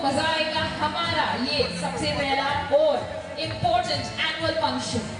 मजा आएगा हमारा ये सबसे पहला और इम्पोर्टेंट एनुअल फंक्शन।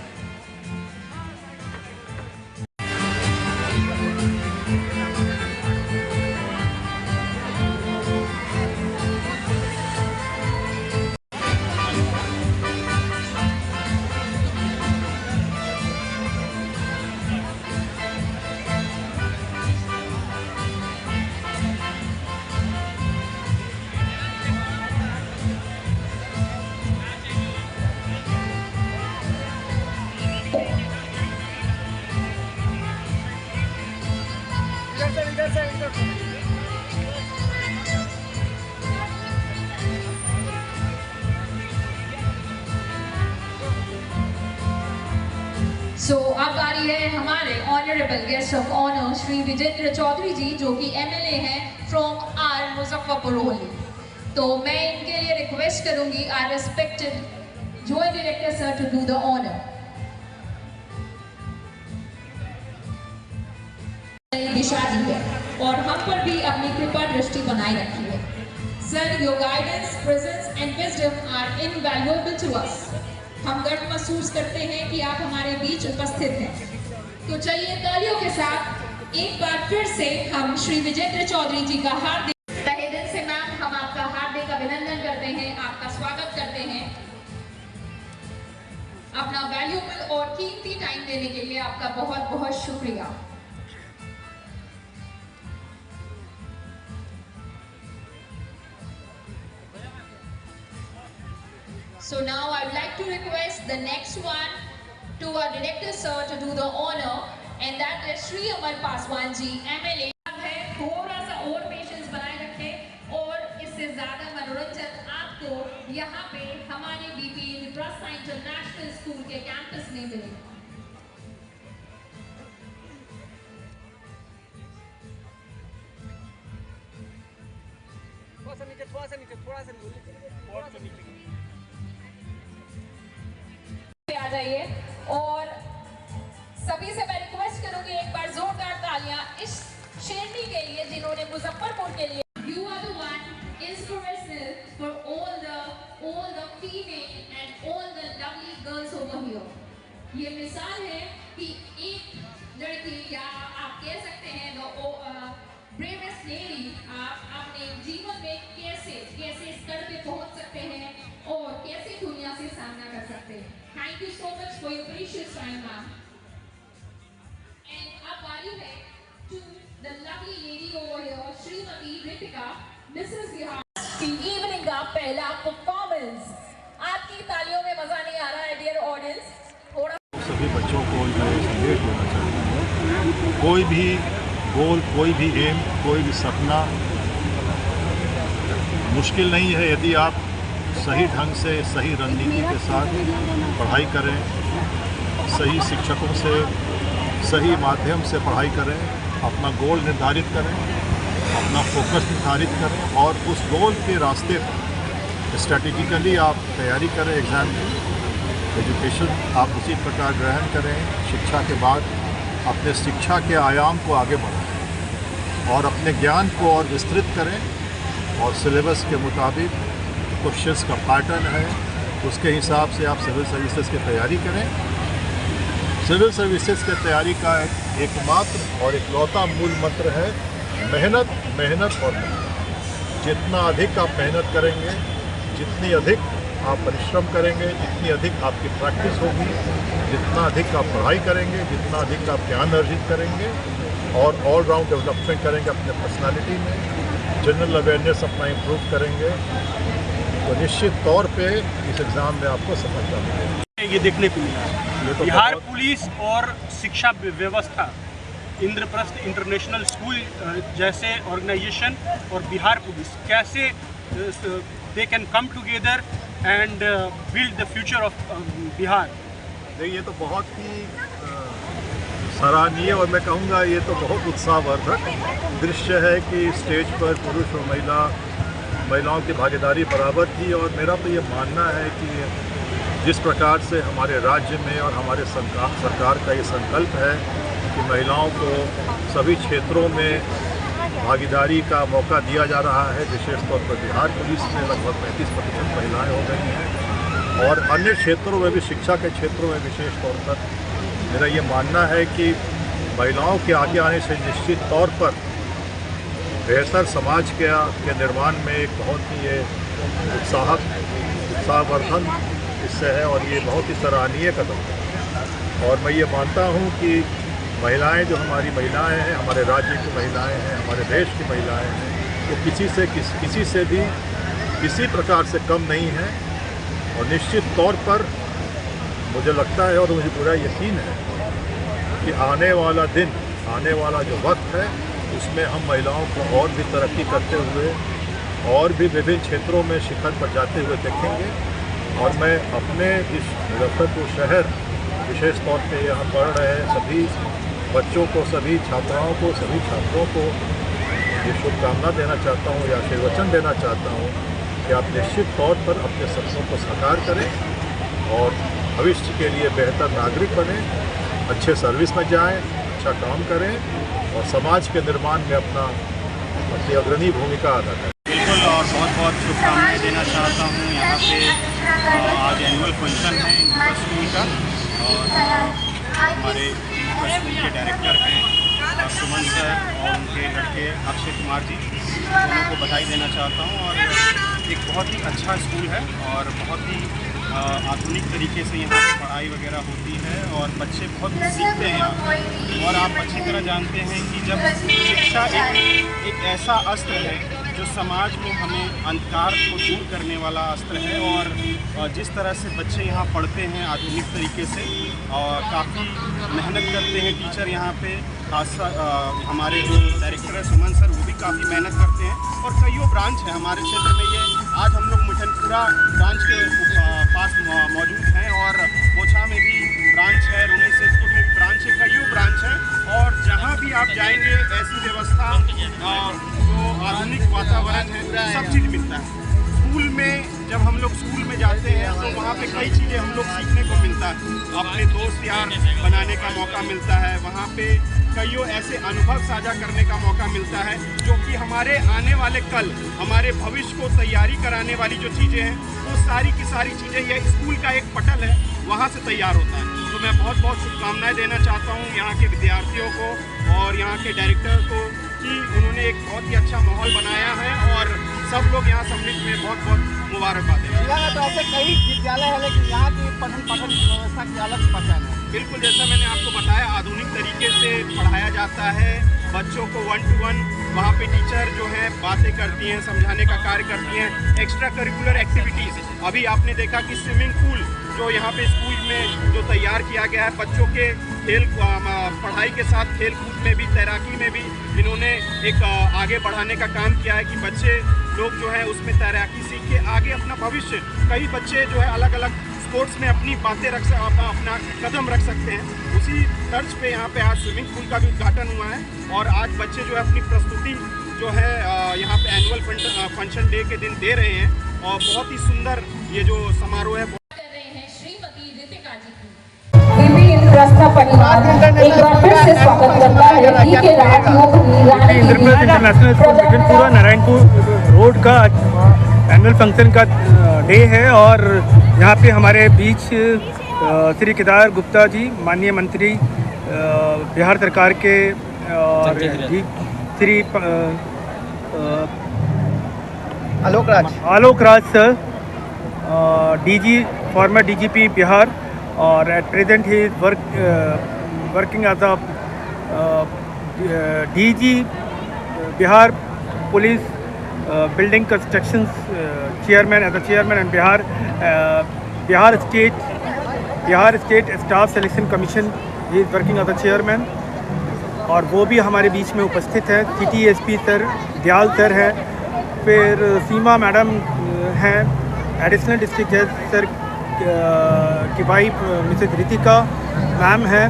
सो अब बारी है हमारे honourable guest of honour Shri Vijendra Chaudhary ji, जो कि एमएलए हैं फ्रॉम आर मुजफ्फरपुर होली। तो मैं इनके लिए रिक्वेस्ट करूंगी our respected joint director sir to do the honour. दिशा दी है और हम पर भी अपनी कृपा दृष्टि बनाए रखी है। Sir, your guidance, presence and wisdom are invaluable to us. हम गर्व महसूस करते हैं कि आप हमारे बीच उपस्थित हैं। तो चलिए तालियों के साथ एक बार फिर से हम श्री विजेंद्र चौधरी जी का हार्दिक तहे दिल से मैम हम आपका हार्दिक अभिनंदन करते हैं, आपका स्वागत करते हैं। अपना वैल्यूएबल और कीमती टाइम देने के लिए आपका बहुत बहुत शुक्रिया। So now I would like to request the next one to our director sir to do the honor, and that is Shri Amar Paswan ji, MLA है। थोड़ा सा और पेशेंस बनाए रखें और इससे ज्यादा मनोरंजन आपको यहाँ पे हमारे बीपी इंद्रप्रस्थ इंटरनेशनल स्कूल के कैंपस में मिलेगा। आ जाइए और सभी से मैं रिक्वेस्ट करूंगी एक बार जोरदार तालियां इस शेरनी के लिए जिन्होंने मुजफ्फरपुर के लिए You are the one inspirational for all the female and all the lovely girls over here। ये मिसाल है कि एक लड़की या आप कह सकते हैं bravest lady आप अपने जीवन में कैसे स्तर पे पहुंच सकते हैं और कैसे दुनिया से सामना कर सकते हैं। Thank you so much for your precious time, ma'am. And अब बारी है to the lovely lady over here, Shrimati Ritika, Mrs. Bihar की इवनिंग का पहला परफॉर्मेंस। आपकी तालियों में मजा नहीं आ रहा है डियर ऑडियंस? थोड़ा सभी बच्चों को संदेश देना चाहिए, कोई भी गोल, कोई भी एम, कोई भी सपना मुश्किल नहीं है यदि आप सही ढंग से, सही रणनीति के साथ पढ़ाई करें, सही शिक्षकों से, सही माध्यम से पढ़ाई करें, अपना गोल निर्धारित करें, अपना फोकस निर्धारित करें और उस गोल के रास्ते पर स्ट्रैटेजिकली आप तैयारी करें। एग्ज़ाम में एजुकेशन आप उसी प्रकार ग्रहण करें। शिक्षा के बाद अपने शिक्षा के आयाम को आगे बढ़ाएं और अपने ज्ञान को और विस्तृत करें और सिलेबस के मुताबिक क्वेश्चंस का पैटर्न है उसके हिसाब से आप सिविल सर्विसेज की तैयारी करें। सिविल सर्विसेज की तैयारी का एकमात्र और इकलौता मूल मंत्र है मेहनत, मेहनत और मेहनत। जितना अधिक आप मेहनत करेंगे, जितनी अधिक आप परिश्रम करेंगे, जितनी अधिक आपकी प्रैक्टिस होगी, जितना अधिक आप पढ़ाई करेंगे, जितना अधिक आप ज्ञान अर्जित करेंगे और ऑलराउंड डेवलपमेंट करेंगे अपने पर्सनालिटी में, जनरल अवेयरनेस अपना इम्प्रूव करेंगे, तो निश्चित तौर पे इस एग्ज़ाम में आपको सफलता मिलेगी। ये देखने को मिला तो बिहार पुलिस और शिक्षा व्यवस्था, इंद्रप्रस्थ इंटरनेशनल स्कूल जैसे ऑर्गेनाइजेशन और बिहार पुलिस कैसे they can come together and build the future of Bihar. ये तो बहुत ही सराहनीय और मैं कहूँगा ये तो बहुत उत्साहवर्धक दृश्य है कि स्टेज पर पुरुष और महिलाओं की भागीदारी बराबर थी। और मेरा तो ये मानना है कि जिस प्रकार से हमारे राज्य में और हमारे सरकार का ये संकल्प है कि महिलाओं को सभी क्षेत्रों में भागीदारी का मौका दिया जा रहा है। विशेष तौर पर बिहार पुलिस में लगभग 35% महिलाएं हो गई हैं और अन्य क्षेत्रों में भी, शिक्षा के क्षेत्रों में विशेष तौर पर मेरा ये मानना है कि महिलाओं के आगे आने से निश्चित तौर पर बेहतर समाज के निर्माण में एक बहुत ही ये उत्साहवर्धन इससे है और ये बहुत ही सराहनीय कदम है। और मैं ये मानता हूँ कि महिलाएं, जो हमारी महिलाएं हैं, हमारे राज्य की महिलाएं हैं, हमारे देश की महिलाएं हैं, वो किसी से भी किसी प्रकार से कम नहीं हैं। और निश्चित तौर पर मुझे लगता है और मुझे पूरा यकीन है कि आने वाला दिन, आने वाला जो वक्त है, उसमें हम महिलाओं को और भी तरक्की करते हुए और भी विभिन्न क्षेत्रों में शिखर पर जाते हुए देखेंगे। और मैं अपने इस मुजफ्फरपुर शहर, विशेष तौर पे यहाँ पढ़ रहे सभी बच्चों को, सभी छात्राओं को, सभी छात्रों को ये शुभकामना देना चाहता हूँ या आशीर्वचन देना चाहता हूँ कि आप निश्चित तौर पर अपने सपनों को साकार करें और भविष्य के लिए बेहतर नागरिक बने, अच्छे सर्विस में जाएं, अच्छा काम करें और समाज के निर्माण में अपनी अग्रणी भूमिका अदा करें। बिल्कुल, और बहुत बहुत शुभकामनाएं देना चाहता हूँ। यहाँ पे आज एनुअल फंक्शन है इंद्रप्रस्थ स्कूल का और हमारे इंद्रप्रस्थ स्कूल के डायरेक्टर हैं सुमन सर और उनके लड़के अक्षय कुमार जी, दोनों को बधाई देना चाहता हूँ। और एक बहुत ही अच्छा स्कूल है और बहुत ही आधुनिक तरीके से यहाँ पर पढ़ाई वगैरह होती है और बच्चे बहुत सीखते हैं यहाँ। और आप अच्छी तरह जानते हैं कि जब शिक्षा एक ऐसा अस्त्र है जो समाज में हमें अंधकार को दूर करने वाला अस्त्र है। और जिस तरह से बच्चे यहाँ पढ़ते हैं आधुनिक तरीके से और काफ़ी मेहनत करते हैं टीचर यहाँ पे, खास हमारे जो डायरेक्टर है सुमन सर, वो भी काफ़ी मेहनत करते हैं। और कईयों ब्रांच है हमारे क्षेत्र में। ये आज हम लोग मिठनपुरा ब्रांच के पास मौजूद हैं और बोछा में भी ब्रांच है, रूनी सेतपुर में भी ब्रांच है, कईयों ब्रांच है। और जहाँ भी आप जाएंगे ऐसी व्यवस्था, जो आधुनिक वातावरण है, सब चीज़ मिलता है। स्कूल में जब हम लोग स्कूल में जाते हैं तो वहाँ पे कई चीज़ें हम लोग सीखने को मिलता है, अपने दोस्त यार बनाने का मौका मिलता है, वहाँ पे कईयों ऐसे अनुभव साझा करने का मौका मिलता है जो कि हमारे आने वाले कल, हमारे भविष्य को तैयारी कराने वाली जो चीज़ें हैं, वो सारी की सारी चीज़ें ये स्कूल का एक पटल है, वहाँ से तैयार होता है। तो मैं बहुत बहुत शुभकामनाएं देना चाहता हूँ यहाँ के विद्यार्थियों को और यहाँ के डायरेक्टर को कि उन्होंने एक बहुत ही अच्छा माहौल बनाया है और सब लोग यहाँ सम्मिलित में बहुत बहुत मुबारकबाद है। तो ऐसे कई विद्यालय है लेकिन यहाँ की पठन व्यवस्था की अलग पहचान है। बिल्कुल, जैसा मैंने आपको बताया, आधुनिक तरीके से पढ़ाया जाता है बच्चों को 1 to 1। वहाँ पे टीचर जो है बातें करती हैं, समझाने का कार्य करती हैं। एक्स्ट्रा करिकुलर एक्टिविटीज़, अभी आपने देखा कि स्विमिंग पूल जो यहाँ पे स्कूल में जो तैयार किया गया है बच्चों के खेल, पढ़ाई के साथ खेल कूद में भी, तैराकी में भी इन्होंने एक आगे बढ़ाने का काम किया है कि बच्चे लोग जो है उसमें तैराकी सीख के आगे अपना भविष्य, कई बच्चे जो है अलग अलग स्पोर्ट्स में अपनी बातें अपना कदम रख सकते हैं। उसी तर्ज पे यहाँ पे आज स्विमिंग पूल का भी उद्घाटन हुआ है और आज बच्चे जो है अपनी प्रस्तुति जो है यहाँ पे एनुअल फंक्शन डे के दिन दे रहे हैं और बहुत ही सुंदर ये जो समारोह है। कर रहे हैं श्रीमती रितिका जी की। इंद्रप्रस्थ परिवार एक बार फिर से स्वागत करता है के Rajyog Indraprastha international school Mithanpura Narayanpur road का एनुअल फंक्शन का डे है और यहाँ पे हमारे बीच श्री केदार गुप्ता जी, माननीय मंत्री बिहार सरकार के, और Shri Alok Raj sir, DG, former DGP Bihar, और at present he is working as a DG Bihar police building constructions chairman, as a chairman, and Bihar State Staff Selection Commission he is working as a chairman। और वो भी हमारे बीच में उपस्थित है। City SP sir Dayal sir है, फिर सीमा madam हैं, एडिशनल डिस्ट्रिक्ट जज सर की वाइफ मिसेज रितिका मैम हैं,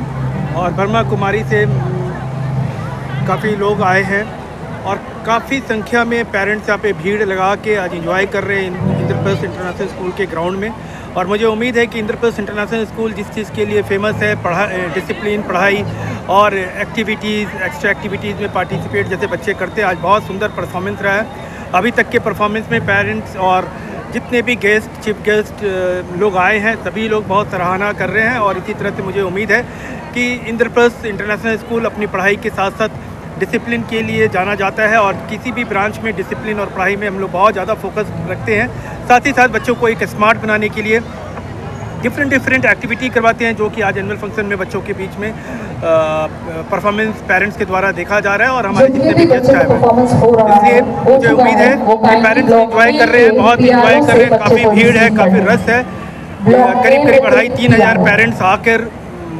और ब्रह्मा कुमारी से काफ़ी लोग आए हैं और काफ़ी संख्या में पेरेंट्स यहाँ पे भीड़ लगा के आज एंजॉय कर रहे हैं इंद्रप्रस्थ इंटरनेशनल स्कूल के ग्राउंड में। और मुझे उम्मीद है कि इंद्रप्रस्थ इंटरनेशनल स्कूल जिस चीज़ के लिए फेमस है, डिसिप्लिन, पढ़ाई और एक्टिविटीज़, एक्स्ट्रा एक्टिविटीज़ में पार्टिसिपेट जैसे बच्चे करते हैं, आज बहुत सुंदर परफॉर्मेंस रहा है। अभी तक के परफॉर्मेंस में पेरेंट्स और जितने भी गेस्ट, चीफ गेस्ट लोग आए हैं, सभी लोग बहुत सराहना कर रहे हैं। और इसी तरह से मुझे उम्मीद है कि इंद्रप्रस्थ इंटरनेशनल स्कूल अपनी पढ़ाई के साथ साथ डिसिप्लिन के लिए जाना जाता है और किसी भी ब्रांच में डिसिप्लिन और पढ़ाई में हम लोग बहुत ज़्यादा फोकस रखते हैं। साथ ही साथ बच्चों को एक स्मार्ट बनाने के लिए डिफरेंट एक्टिविटी करवाते हैं, जो कि आज एनुअल फंक्शन में बच्चों के बीच में परफॉर्मेंस पेरेंट्स के द्वारा देखा जा रहा है। और हमारे जितने भी गेस्ट आए हैं, इसलिए मुझे उम्मीद है कि पेरेंट्स इंजॉय कर रहे हैं, बहुत इंजॉय कर रहे हैं। काफ़ी भीड़ है, काफ़ी रस है, करीब 2,500 पेरेंट्स आकर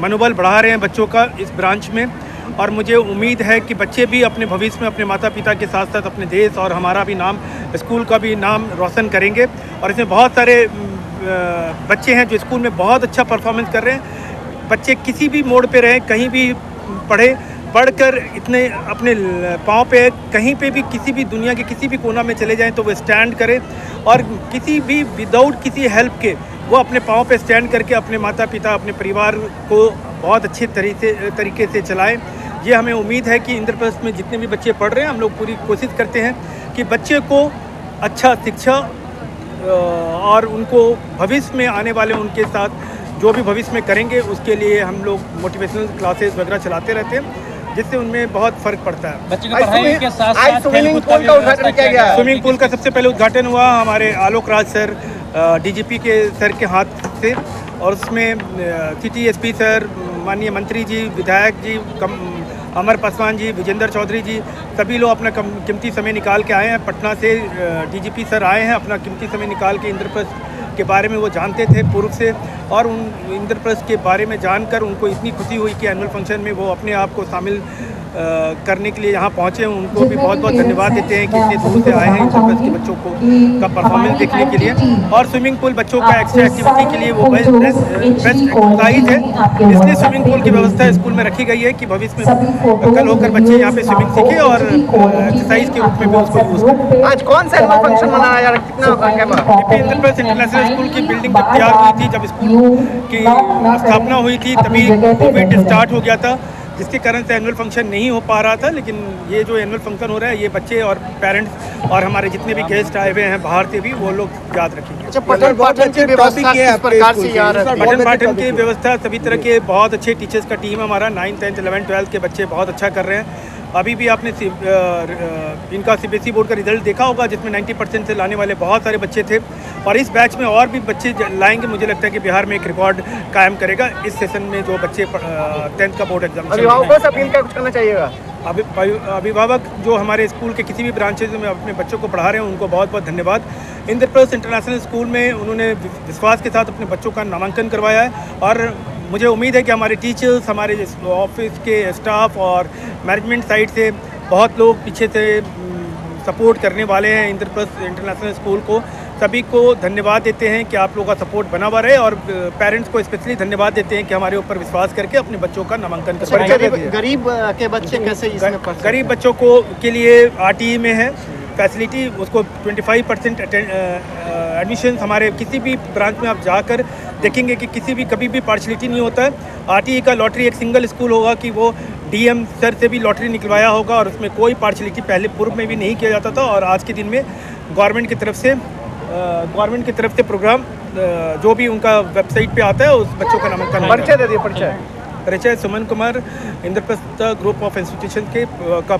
मनोबल बढ़ा रहे हैं बच्चों का इस ब्रांच में। और मुझे उम्मीद है कि बच्चे भी अपने भविष्य में अपने माता पिता के साथ साथ अपने देश और हमारा भी नाम, स्कूल का भी नाम रोशन करेंगे। और इसमें बहुत सारे बच्चे हैं जो स्कूल में बहुत अच्छा परफॉर्मेंस कर रहे हैं। बच्चे किसी भी मोड़ पे रहें, कहीं भी पढ़कर इतने अपने पाँव पे, कहीं पे भी किसी भी दुनिया के किसी भी कोना में चले जाएं तो वो स्टैंड करें और किसी भी विदाउट किसी हेल्प के वो अपने पाँव पे स्टैंड करके अपने माता पिता, अपने परिवार को बहुत अच्छे तरीके से चलाएं। ये हमें उम्मीद है कि इंद्रप्रस्थ में जितने भी बच्चे पढ़ रहे हैं, हम लोग पूरी कोशिश करते हैं कि बच्चे को अच्छा शिक्षा और उनको भविष्य में आने वाले उनके साथ जो भी भविष्य में करेंगे उसके लिए हम लोग मोटिवेशनल क्लासेस वगैरह चलाते रहते हैं, जिससे उनमें बहुत फ़र्क पड़ता है। बच्चे की पढ़ाई के साथ स्विमिंग पूल का उद्घाटन किया गया। स्विमिंग पूल का सबसे पहले उद्घाटन हुआ हमारे आलोक राज सर, डीजीपी के सर के हाथ से, और उसमें सिटी एसपी सर, माननीय मंत्री जी, विधायक जी, अमर पासवान जी, विजेंद्र चौधरी जी, सभी लोग अपना कीमती समय निकाल के आए हैं। पटना से डीजीपी सर आए हैं, अपना कीमती समय निकाल के इंद्रप्रस्थ के बारे में वो जानते थे पूर्व से, और उन इंद्रप्रस्थ के बारे में जानकर उनको इतनी खुशी हुई कि एनुअल फंक्शन में वो अपने आप को शामिल करने के लिए यहाँ पहुँचे। उनको भी बहुत बहुत धन्यवाद देते हैं कि इतने दूर से आए हैं इंद्रप्रस्थ के बच्चों को का परफॉर्मेंस देखने के लिए। और स्विमिंग पूल बच्चों का एक्स्ट्रा एक्टिविटी के लिए वो बेस्ट एक्सरसाइज है, इसलिए स्विमिंग पूल की व्यवस्था स्कूल में रखी गई है कि भविष्य में कल होकर बच्चे यहाँ पे स्विमिंग सीखें और एक्सरसाइज के रूप में भी उसको यूज़ करें। आज कौन सा एनुअल फंक्शन मनाया जा रहा है? कितना इंद्रप्रस्थ इंटरनेशनल स्कूल की बिल्डिंग जब तैयार हुई थी, जब स्कूल की स्थापना हुई थी, तभी कोविड स्टार्ट हो गया था, जिसके कारण से एनुअल फंक्शन नहीं हो पा रहा था। लेकिन ये जो एनुअल फंक्शन हो रहा है, ये बच्चे और पेरेंट्स और हमारे जितने भी गेस्ट आए हुए हैं बाहर से भी, वो लोग याद रखेंगे। अच्छा, पठन पाठन की व्यवस्था किस प्रकार से यार है? पठन पाठन की व्यवस्था सभी तरह के बहुत अच्छे टीचर्स का टीम है हमारा। 9th, 10th, 11th, 12th के बच्चे बहुत अच्छा कर रहे हैं। अभी भी आपने इनका सीबीएसई बोर्ड का रिजल्ट देखा होगा, जिसमें 90% से लाने वाले बहुत सारे बच्चे थे, और इस बैच में और भी बच्चे लाएंगे। मुझे लगता है कि बिहार में एक रिकॉर्ड कायम करेगा इस सेशन में जो बच्चे 10th का बोर्ड एग्जाम। अभिभावकों से अपील क्या कुछ करना चाहिएगा? अभिभावक जो हमारे स्कूल के किसी भी ब्रांचेज में अपने बच्चों को पढ़ा रहे हैं, उनको बहुत बहुत धन्यवाद। इंद्रप्रस्थ इंटरनेशनल स्कूल में उन्होंने विश्वास के साथ अपने बच्चों का नामांकन करवाया है, और मुझे उम्मीद है कि हमारे टीचर्स, हमारे ऑफिस के स्टाफ और मैनेजमेंट साइड से बहुत लोग पीछे से सपोर्ट करने वाले हैं इंद्रप्रस्थ इंटरनेशनल स्कूल को। सभी को धन्यवाद देते हैं कि आप लोगों का सपोर्ट बना हुआ रहे, और पेरेंट्स को स्पेशली धन्यवाद देते हैं कि हमारे ऊपर विश्वास करके अपने बच्चों का नामांकन करवाएंगे। गरीब के बच्चे कैसे इसमें पढ़ सकते हैं? गरीब बच्चों को के लिए आरटीई में है फैसिलिटी, उसको 25% एडमिशन हमारे किसी भी ब्रांच में आप जाकर देखेंगे कि किसी भी कभी भी पार्शलिटी नहीं होता है। आरटीई का लॉटरी एक सिंगल स्कूल होगा कि वो डीएम सर से भी लॉटरी निकलवाया होगा, और उसमें कोई पार्शलिटी पहले पूर्व में भी नहीं किया जाता था, और आज के दिन में गवर्नमेंट की तरफ से प्रोग्राम जो भी उनका वेबसाइट पे आता है, उस बच्चों का नामांकन। परिचय दे दिए। परिचय Suman Kumar, Indraprastha group of institution के का